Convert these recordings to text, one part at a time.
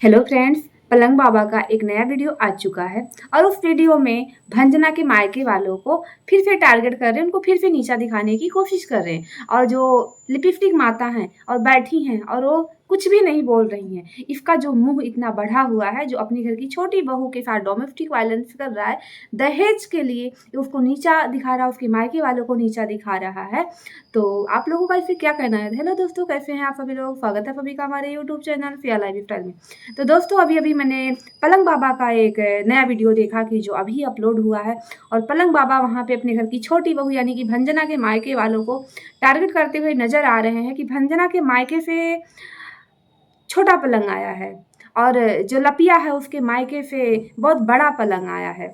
Hello friends, पलंग बाबा का एक नया वीडियो आ चुका है और उस वीडियो में भंजना के मायके वालों को फिर से टारगेट कर रहे हैं, उनको फिर से नीचा दिखाने की कोशिश कर रहे हैं। और जो लिपस्टिक माता हैं और बैठी हैं और वो कुछ भी नहीं बोल रही हैं। इसका जो मुंह इतना बढ़ा हुआ है, जो अपनी घर की छोटी बहू के साथ डोमेस्टिक वायलेंस कर रहा है, दहेज के लिए उसको नीचा दिखा रहा है, उसके मायके वालों को नीचा दिखा रहा है। तो आप लोगों का इस पे क्या कहना है? हेलो दोस्तों, कैसे हैं आप सभी लोग? स्वागत है सभी का हमारे यूट्यूब चैनल फिया लाइफ स्टाइल में। तो दोस्तों अभी मैंने पलंग बाबा का एक नया वीडियो देखा कि जो अभी अपलोड हुआ है। और पलंग बाबा वहाँ पे अपने घर की छोटी बहू यानी कि भंजना के मायके वालों को टारगेट करते हुए नजर आ रहे हैं कि भंजना के मायके से छोटा पलंग आया है और जो लपिया है उसके मायके से बहुत बड़ा पलंग आया है।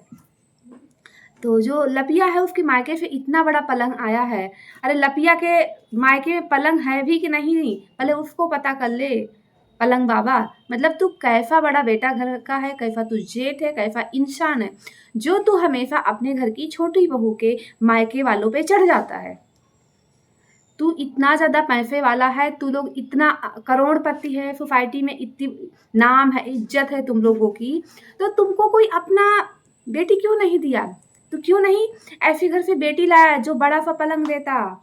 तो जो लपिया है उसके मायके से इतना बड़ा पलंग आया है। अरे लपिया के मायके में पलंग है भी कि नहीं, पहले उसको पता कर ले। पलंग बाबा, मतलब तू कैसा बड़ा बेटा घर का है, कैसा तू जेठ है, कैसा इंसान है जो तू हमेशा अपने घर की छोटी बहू के मायके वालों पे चढ़ जाता है। तू इतना ज़्यादा पैसे वाला है, तू लोग इतना करोड़पति है, सोसाइटी में इतनी नाम है, इज्जत है तुम लोगों की, तो तुमको कोई अपना बेटी क्यों नहीं दिया? तो क्यों नहीं ऐसे घर से बेटी लाया जो बड़ा सा पलंग देता?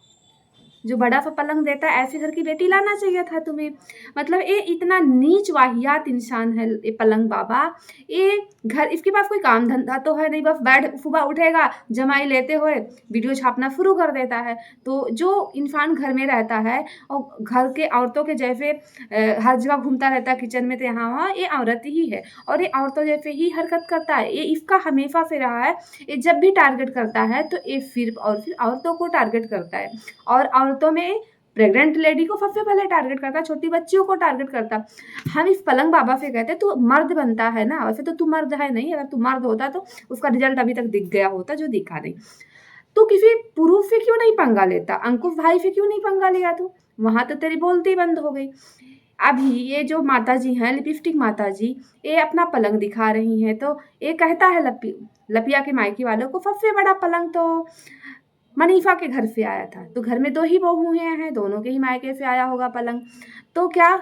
जो बड़ा सा पलंग देता है, ऐसे घर की बेटी लाना चाहिए था तुम्हें। मतलब ये इतना नीच वाहियात इंसान है ये पलंग बाबा। ये घर, इसके पास कोई काम धंधा तो है नहीं, बस बैठ सुबह उठेगा, जमाई लेते हुए वीडियो छापना शुरू कर देता है। तो जो इंसान घर में रहता है और घर के औरतों के जैसे हर जगह घूमता रहता है, किचन में तो यहाँ वहाँ, ये औरत ही है और ये औरतों जैसे ही हरकत करता है। ये इसका हमेशा से रहा है। ये जब भी टारगेट करता है तो ये सिर्फ और फिर औरतों को टारगेट करता है। और औरतों में प्रेग्नेंट लेडी को सबसे पहले टारगेट करता, छोटी बच्चियों को टारगेट करता। हम इस पलंग बाबा से कहते तू मर्द बनता है ना, वैसे तो तू मर्द है नहीं। अगर तू मर्द होता तो उसका रिजल्ट अभी तक दिख गया होता, जो दिखा नहीं। तू किसी पुरुष से क्यों नहीं पंगा लेता? अंकुश भाई से क्यों नहीं पंगा लिया तू? वहां तो तेरी बोलती बंद हो गई। अभी ये जो माता जी हैं, लिपस्टिक माता जी, ये अपना पलंग दिखा रही हैं। तो ये कहता है लपिया के मायके वालों को सबसे बड़ा पलंग तो मनीषा के घर से आया था। तो घर में दो ही बहुएं हैं, दोनों के ही मायके से आया होगा पलंग। तो क्या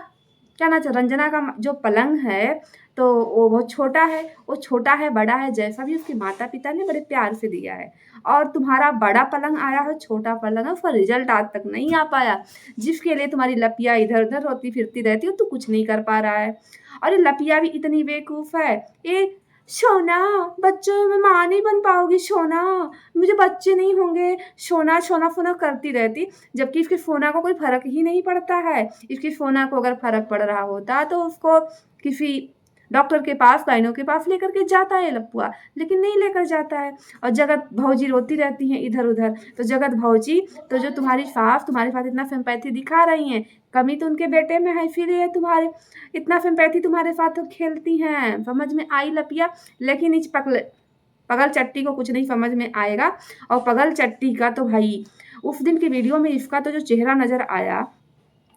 क्या ना, रंजना का जो पलंग है तो वो बहुत छोटा है। वो छोटा है बड़ा है, जैसा भी उसके माता पिता ने बड़े प्यार से दिया है। और तुम्हारा बड़ा पलंग आया है, छोटा पलंग है, उसका रिजल्ट आज तक नहीं आ पाया। जिसके लिए तुम्हारी लपिया इधर उधर रोती फिरती रहती हो, तो कुछ नहीं कर पा रहा है। और ये लपिया भी इतनी बेवकूफ है। ये सोना, बच्चों में माँ नहीं बन पाओगी सोना, मुझे बच्चे नहीं होंगे, सोना सोना फोना करती रहती। जबकि इसके सोना को कोई फर्क ही नहीं पड़ता है। इसकी सोना को अगर फर्क पड़ रहा होता तो उसको किसी डॉक्टर के पास, गाइनों के पास लेकर के जाता है लपुआ, लेकिन नहीं लेकर जाता है। और जगत भौजी रोती रहती हैं इधर उधर। तो जगत भौजी, तो जो तुम्हारी सास तुम्हारे साथ इतना सिंपैथी दिखा रही हैं, कमी तो उनके बेटे में है, इसीलिए तुम्हारे इतना सिंपैथी तुम्हारे साथ तो खेलती हैं। समझ में आई लपिया? लेकिन इस पगल चट्टी को कुछ नहीं समझ में आएगा। और पगल चट्टी का तो भाई उस दिन की वीडियो में इसका तो जो चेहरा नजर आया,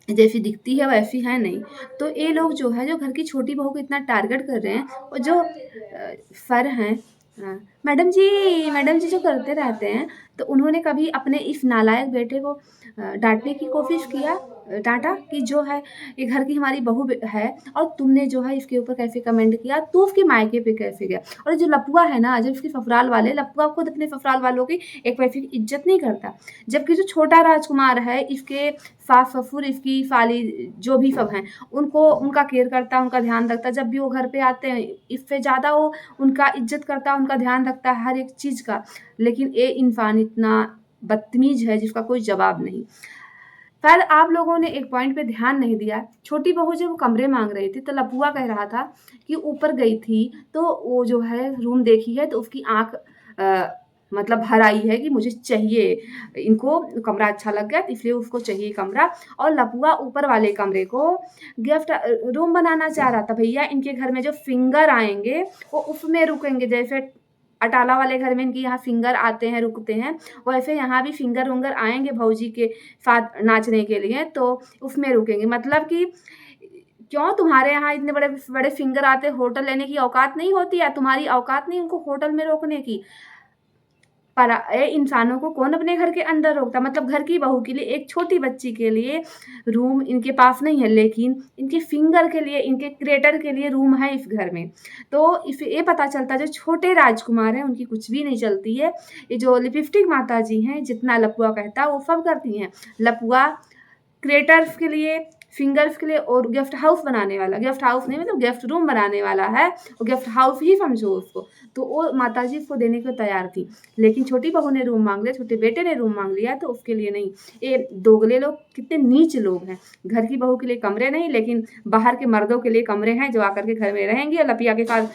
जैसी दिखती है वैसी है नहीं। तो ये लोग जो है, जो घर की छोटी बहू को इतना टारगेट कर रहे हैं, और जो सर हैं, मैडम जी जो करते रहते हैं, तो उन्होंने कभी अपने इस नालायक बेटे को डांटने की कोशिश किया? डांटा कि जो है ये घर की हमारी बहू है और तुमने जो है इसके ऊपर कैसे कमेंट किया, तो उसके मायके पे कैसे गया? और जो लपुआ है ना, जब इसके ससुराल वाले, लपुआ खुद अपने ससुराल वालों की एक पैसे की इज्जत नहीं करता। जबकि जो छोटा राजकुमार है, इसके सास ससुर, इसकी साली, जो भी सब हैं, उनको उनका केयर करता, उनका ध्यान रखता। जब भी वो घर पे आते हैं, इससे ज़्यादा वो उनका इज्जत करता, उनका ध्यान रखता है हर एक चीज़ का। लेकिन ये इंसान इतना बदतमीज है जिसका कोई जवाब नहीं। शायद आप लोगों ने एक पॉइंट पे ध्यान नहीं दिया। छोटी बहू जब वो कमरे मांग रही थी, तो लपुआ कह रहा था कि ऊपर गई थी तो वो जो है रूम देखी है, तो उसकी आंख मतलब भर आई है कि मुझे चाहिए, इनको कमरा अच्छा लग गया इसलिए उसको चाहिए कमरा। और लपुआ ऊपर वाले कमरे को गिफ्ट रूम बनाना चाह रहा था। भैया, इनके घर में जो फिंगर आएंगे वो उसमें रुकेंगे। जैसे अटाला वाले घर में इनके यहाँ फिंगर आते हैं, रुकते हैं, वैसे यहाँ भी फिंगर उंगर आएंगे भौजी के साथ नाचने के लिए, तो उसमें रुकेंगे। मतलब कि क्यों तुम्हारे यहाँ इतने बड़े बड़े फिंगर आते, होटल लेने की औकात नहीं होती? या तुम्हारी औकात नहीं उनको होटल में रोकने की? इंसानों को कौन अपने घर के अंदर रोकता? मतलब घर की बहू के लिए, एक छोटी बच्ची के लिए रूम इनके पास नहीं है, लेकिन इनके फिंगर के लिए, इनके क्रिएटर के लिए रूम है इस घर में। तो इसे ये पता चलता है जो छोटे राजकुमार हैं उनकी कुछ भी नहीं चलती है। ये जो लिपस्टिक माता जी हैं, जितना लपुआ कहता है वो सब करती हैं। लपुआ क्रिएटर्स के लिए, फिंगर्स के लिए और गिफ्ट हाउस बनाने वाला, गिफ्ट हाउस नहीं मतलब गिफ्ट रूम बनाने वाला है, वो गिफ्ट हाउस ही समझो उसको। तो वो माताजी उसको देने को तैयार थी, लेकिन छोटी बहू ने रूम मांग लिया, छोटे बेटे ने रूम मांग लिया, तो उसके लिए नहीं। ये दोगले लोग कितने नीच लोग हैं। घर की बहू के लिए कमरे नहीं, लेकिन बाहर के मर्दों के लिए कमरे हैं जो आकर के घर में रहेंगे और लपिया के साथ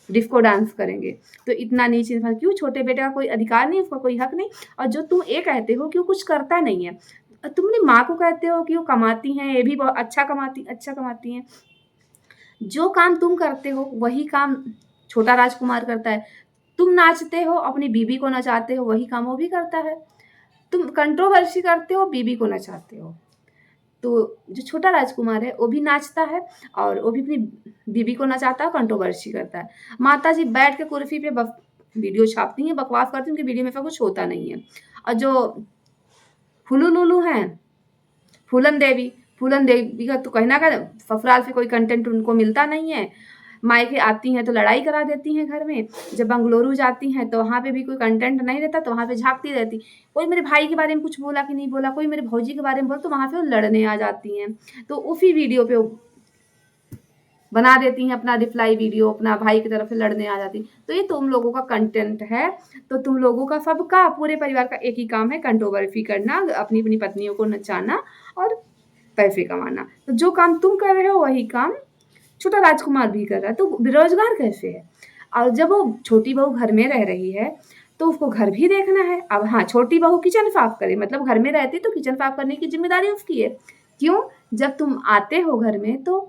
डिस्को डांस करेंगे। तो इतना नीच इंसान क्यों? छोटे बेटे का कोई अधिकार नहीं, उसका कोई हक नहीं। और जो तुम ये कहते हो कि वो कुछ करता नहीं है, तुम अपनी माँ को कहते हो कि वो कमाती हैं, ये भी बहुत अच्छा कमाती हैं। जो काम तुम करते हो वही काम छोटा राजकुमार करता है। तुम नाचते हो, अपनी बीबी को नचाते हो, वही काम वो भी करता है। तुम कंट्रोवर्सी करते हो, बीबी को नचाते हो। तो जो छोटा राजकुमार है वो भी नाचता है और वो भी अपनी बीबी को नचाता है, कंट्रोवर्सी करता है। माता जी बैठ के कुर्सी पे वीडियो छापती हैं, बकवास करती हैं, उनकी वीडियो में ऐसा कुछ होता नहीं है। और जो फुलू हैं, फूलन देवी का तो कहना का ससुराल से कोई कंटेंट उनको मिलता नहीं है। मायके आती हैं तो लड़ाई करा देती हैं घर में। जब बंगलुरु जाती हैं तो वहाँ पे भी कोई कंटेंट नहीं रहता, तो वहाँ पे झाँकती रहती। कोई मेरे भाई के बारे में कुछ बोला कि नहीं बोला, कोई मेरे भौजी के बारे में बोला, तो वहाँ पे वो लड़ने आ जाती हैं। तो उसी वीडियो पे वो बना देती हैं अपना रिप्लाई वीडियो, अपना भाई की तरफ से लड़ने आ जाती। तो ये तुम लोगों का कंटेंट है। तो तुम लोगों का, सबका, पूरे परिवार का एक ही काम है, कंट्रोवर्सी करना, अपनी अपनी पत्नियों को नचाना और पैसे कमाना। तो जो काम तुम कर रहे हो वही काम छोटा राजकुमार भी कर रहा है। तो बेरोजगार कैसे है? और जब वो छोटी बहू घर में रह रही है तो उसको घर भी देखना है। अब हाँ, छोटी बहू किचन साफ करे, मतलब घर में रहती तो किचन साफ करने की जिम्मेदारी उसकी है। क्यों? जब तुम आते हो घर में तो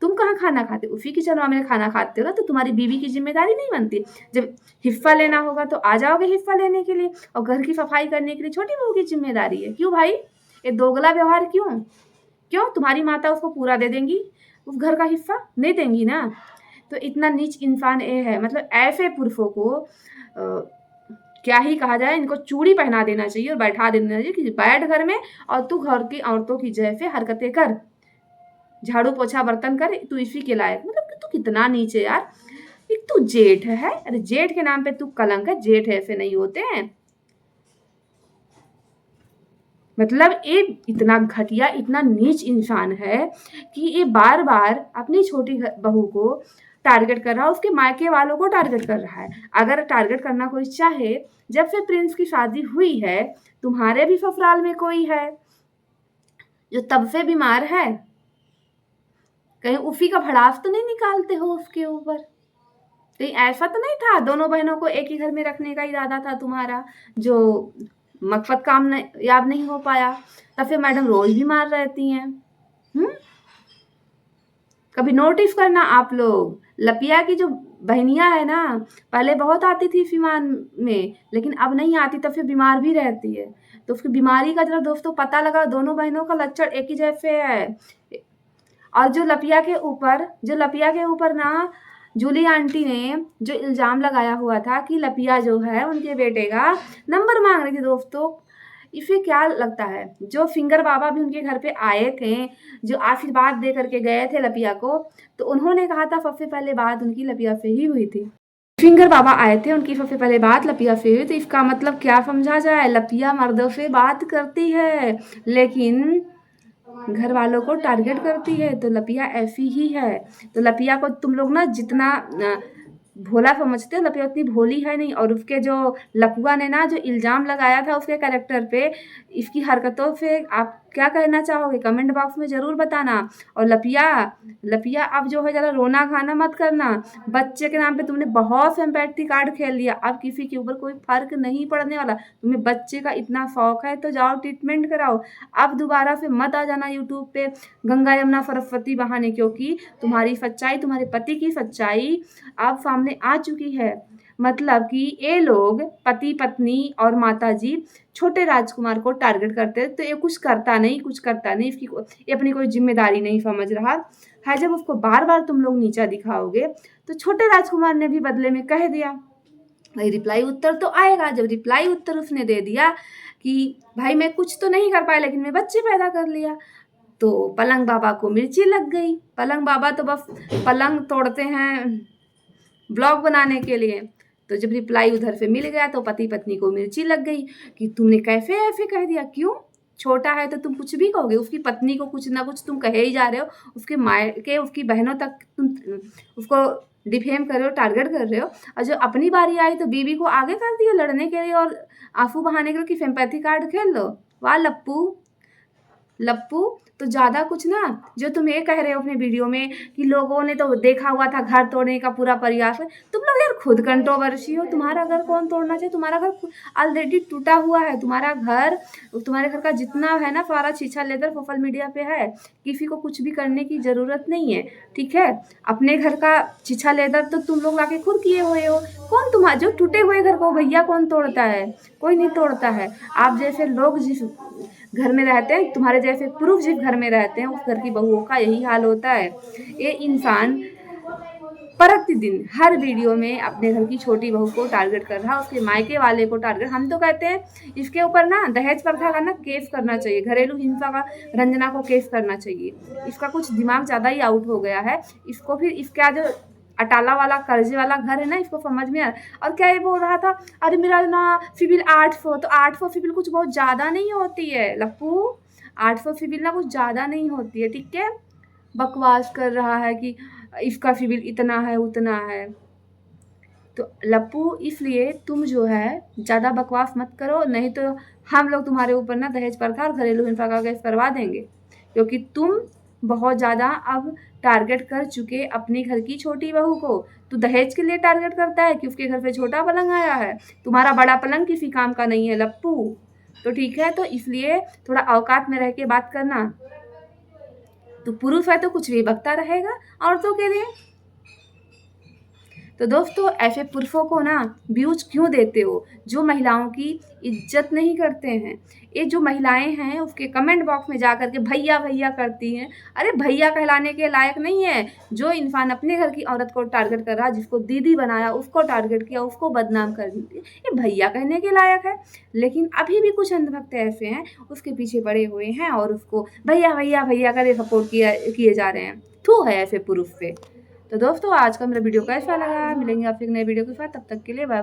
तुम कहाँ खाना खाते? उसी किचन में खाना खाते हो ना, तो तुम्हारी बीवी की जिम्मेदारी नहीं बनती? जब हिस्सा लेना होगा तो आ जाओगे हिस्सा लेने के लिए, और घर की सफाई करने के लिए छोटी बहू की जिम्मेदारी है। क्यों भाई, ये दोगला व्यवहार क्यों? क्यों तुम्हारी माता उसको पूरा दे देंगी, उस घर का हिस्सा नहीं देंगी ना? तो इतना नीच इंसान ये है। मतलब ऐसे पुरुषों को क्या ही कहा जाए, इनको चूड़ी पहना देना चाहिए और बैठा देना चाहिए कि बैठ घर में और तू घर की औरतों की जैसे हरकतें कर, झाड़ू पोछा बर्तन कर, तू इसी के लायक। मतलब तू कितना नीचे यार। एक तू जेठ है, अरे जेठ के नाम पे तू कलंक है। जेठ ऐसे नहीं होते हैं। मतलब ये इतना घटिया, इतना नीच इंसान है कि ये बार बार अपनी छोटी बहू को टारगेट कर रहा है, उसके मायके वालों को टारगेट कर रहा है। अगर टारगेट करना कोई चाहे, जब से प्रिंस की शादी हुई है, तुम्हारे भी ससुराल में कोई है जो तब से बीमार है, कहीं उसी का भड़ास तो नहीं निकालते हो उसके ऊपर? कहीं ऐसा तो नहीं था दोनों बहनों को एक ही घर में रखने का इरादा था तुम्हारा, जो मकसद काम याद नहीं हो पाया? तब फिर मैडम रोज बीमार रहती हैं। कभी नोटिस करना आप लोग, लपिया की जो बहनियां है ना, पहले बहुत आती थी विमान में, लेकिन अब नहीं आती, तब फिर बीमार भी रहती है। तो उसकी बीमारी का जरा दोस्तों पता लगा, दोनों बहनों का लक्षण एक ही जैसे है। और जो लपिया के ऊपर ना जूली आंटी ने जो इल्ज़ाम लगाया हुआ था कि लपिया जो है उनके बेटे का नंबर मांग रही थी दोस्तों, इसे क्या लगता है? जो फिंगर बाबा भी उनके घर पे आए थे, जो आशीर्वाद दे करके गए थे लपिया को, तो उन्होंने कहा था सबसे पहले बात उनकी लपिया से ही हुई थी। फिंगर बाबा आए थे, उनकी सबसे पहले बात लपिया से हुई। तो इसका मतलब क्या समझा जाए? लपिया मर्दों से बात करती है लेकिन घर वालों को टारगेट करती है। तो लपिया ऐसी ही है। तो लपिया को तुम लोग ना जितना भोला समझते हो, लपिया उतनी भोली है नहीं। और उसके जो लपुआ ने ना जो इल्ज़ाम लगाया था उसके कैरेक्टर पे, इसकी हरकतों से आप क्या कहना चाहोगे? कमेंट बॉक्स में ज़रूर बताना। और लपिया अब जो है ज़रा रोना खाना मत करना। बच्चे के नाम पे तुमने बहुत सिंपैथी कार्ड खेल लिया, अब किसी के ऊपर कोई फ़र्क नहीं पड़ने वाला। तुम्हें बच्चे का इतना शौक है तो जाओ ट्रीटमेंट कराओ। अब दोबारा से मत आ जाना यूट्यूब पे गंगा यमुना सरस्वती बहाने, क्योंकि तुम्हारी सच्चाई, तुम्हारे पति की सच्चाई अब सामने आ चुकी है। मतलब कि ये लोग पति पत्नी और माताजी छोटे राजकुमार को टारगेट करते हैं, तो ये कुछ करता नहीं, ये अपनी कोई जिम्मेदारी नहीं समझ रहा है। जब उसको बार बार तुम लोग नीचा दिखाओगे, तो छोटे राजकुमार ने भी बदले में कह दिया भाई रिप्लाई उत्तर तो आएगा। जब रिप्लाई उत्तर उसने दे दिया कि भाई मैं कुछ तो नहीं कर पाया लेकिन मैं बच्चे पैदा कर लिया, तो पलंग बाबा को मिर्ची लग गई। पलंग बाबा तो बस पलंग तोड़ते हैं ब्लॉग बनाने के लिए। तो जब रिप्लाई उधर से मिल गया तो पति पत्नी को मिर्ची लग गई कि तुमने कैसे ऐसे कह दिया, क्यों? छोटा है तो तुम कुछ भी कहोगे, उसकी पत्नी को कुछ ना कुछ तुम कहे ही जा रहे हो, उसके मायके उसकी बहनों तक तुम उसको डिफेम कर रहे हो, टारगेट कर रहे हो। और जब अपनी बारी आई तो बीवी को आगे कर दिया लड़ने के लिए और आंसू बहाने के लिए कि सिंपैथी कार्ड खेल लो। वाह लप्पू तो ज़्यादा कुछ ना, जो तुम ये कह रहे हो अपने वीडियो में कि लोगों ने तो देखा हुआ था घर तोड़ने का पूरा प्रयास है, तुम लोग यार खुद कंट्रोवर्सी हो। तुम्हारा घर कौन तोड़ना चाहिए? तुम्हारा घर ऑलरेडी टूटा हुआ है। तुम्हारे घर का जितना है ना सारा छीछा लेदर सोशल मीडिया पे है, किसी को कुछ भी करने की ज़रूरत नहीं है, ठीक है। अपने घर का छीछा लेदर तो तुम लोग लाके खुद किए हुए हो। कौन तुम्हारा जो टूटे हुए घर को भैया कौन तोड़ता है? कोई नहीं तोड़ता है। आप जैसे लोग जिस घर में रहते हैं, तुम्हारे जैसे पुरुष जिस घर में रहते हैं, उस घर की बहुओं का यही हाल होता है। ये इंसान प्रतिदिन हर वीडियो में अपने घर की छोटी बहू को टारगेट कर रहा है, उसके मायके वाले को टारगेट। हम तो कहते हैं इसके ऊपर ना दहेज प्रथा का ना केस करना चाहिए, घरेलू हिंसा का रंजना को केस करना चाहिए। इसका कुछ दिमाग ज़्यादा ही आउट हो गया है। इसको फिर इसका जो अटाला वाला कर्जे वाला घर है ना, इसको समझ में और क्या ये बोल रहा था, अरे मेरा ना सिविल 800, तो 800 सिविल कुछ बहुत ज़्यादा नहीं होती है लप्पू, 800 सिविल ना कुछ ज़्यादा नहीं होती है, ठीक है। बकवास कर रहा है कि इसका सिविल इतना है उतना है। तो लप्पू इसलिए तुम जो है ज़्यादा बकवास मत करो, नहीं तो हम लोग तुम्हारे ऊपर ना दहेज प्रथा और घरेलू हिंसा का केस करवा देंगे, क्योंकि तुम बहुत ज़्यादा अब टारगेट कर चुके अपने घर की छोटी बहू को। तू दहेज के लिए टारगेट करता है कि उसके घर पे छोटा पलंग आया है, तुम्हारा बड़ा पलंग किसी काम का नहीं है लप्पू। तो ठीक है, तो इसलिए थोड़ा औकात में रह के बात करना। तो पुरुष है तो कुछ भी बकता रहेगा औरतों के लिए। तो दोस्तों ऐसे पुरुषों को ना व्यूज क्यों देते हो जो महिलाओं की इज्जत नहीं करते हैं? ये जो महिलाएं हैं उसके कमेंट बॉक्स में जा कर के भैया भैया करती हैं। अरे भैया कहलाने के लायक नहीं है। जो इंसान अपने घर की औरत को टारगेट कर रहा, जिसको दीदी बनाया, उसको टारगेट किया, उसको बदनाम कर दिया, ये भैया कहने के लायक है। लेकिन अभी भी कुछ अंधभक्त ऐसे हैं उसके पीछे पड़े हुए हैं और उसको भैया भैया भैया कर सपोर्ट किए जा रहे हैं। थू है ऐसे पुरुष पे। तो दोस्तों आज का मेरा वीडियो कैसा लगा? मिलेंगे आपसे एक नए वीडियो के साथ, तब तक के लिए बाय।